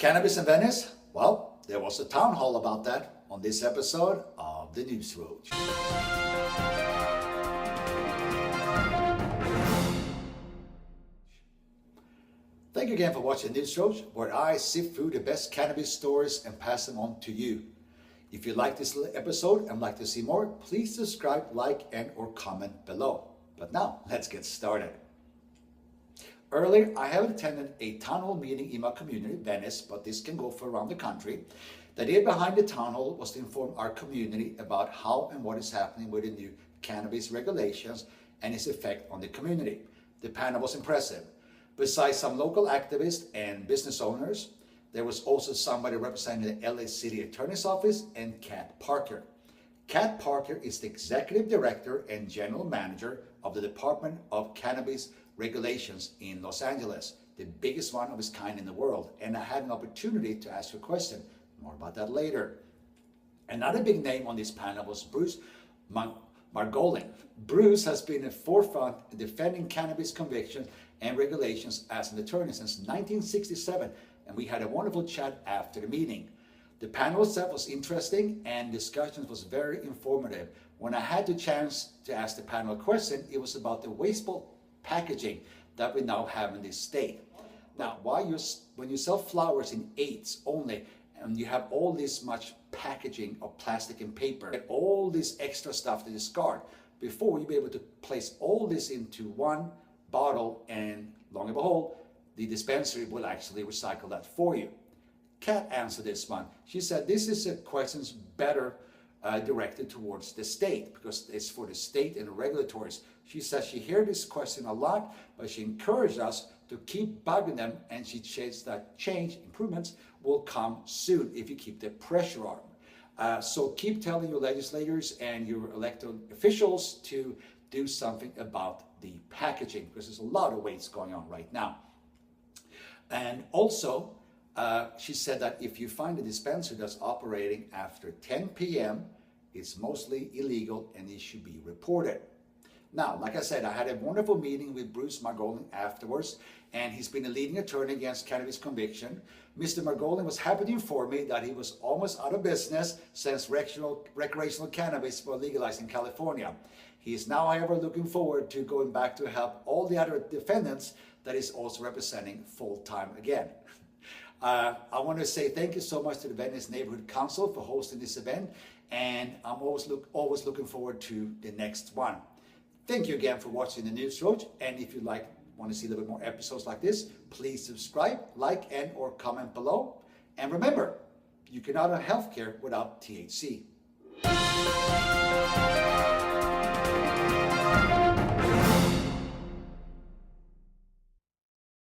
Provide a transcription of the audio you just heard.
Cannabis in Venice? Well, there was a town hall about that on this episode of the News ROACH. Thank you again for watching News ROACH, where I sift through the best cannabis stories and pass them on to you. If you like this episode and like to see more, please subscribe, like, and or comment below. But now, let's get started. Earlier, I have attended a town hall meeting in my community, Venice, but this can go for around the country. The idea behind the town hall was to inform our community about how and what is happening with the new cannabis regulations and its effect on the community. The panel was impressive. Besides some local activists and business owners, there was also somebody representing the LA City Attorney's Office and Kat Parker. Kat Parker is the Executive Director and General Manager of the Department of Cannabis Regulations in Los Angeles, the biggest one of its kind in the world. And I had an opportunity to ask her a question. More about that later. Another big name on this panel was Bruce Margolin. Bruce has been in the forefront defending cannabis convictions and regulations as an attorney since 1967, and we had a wonderful chat after the meeting. The panel itself was interesting and discussions was very informative. When I had the chance to ask the panel a question, it was about the wasteful packaging that we now have in this state. Now, when you sell flowers in eighths only, and you have all this much packaging of plastic and paper, and all this extra stuff to discard, before you'll be able to place all this into one bottle, and long and behold, the dispensary will actually recycle that for you. Kat answered this one. She said this is a question better directed towards the state, because it's for the state and the regulators. She says she heard this question a lot, but she encouraged us to keep bugging them, and she says that improvements will come soon if you keep the pressure on. So keep telling your legislators and your elected officials to do something about the packaging, because there's a lot of waste going on right now. And also, she said that if you find a dispensary that's operating after 10 p.m., it's mostly illegal and it should be reported. Now, like I said, I had a wonderful meeting with Bruce Margolin afterwards, and he's been a leading attorney against cannabis conviction. Mr. Margolin was happy to inform me that he was almost out of business since recreational cannabis was legalized in California. He is now, however, looking forward to going back to help all the other defendants that he's also representing full-time again. I want to say thank you so much to the Venice Neighborhood Council for hosting this event, and I'm always looking forward to the next one. Thank you again for watching the News ROACH, and if you want to see a little bit more episodes like this, please subscribe, like, and or comment below. And remember, you cannot have healthcare without THC.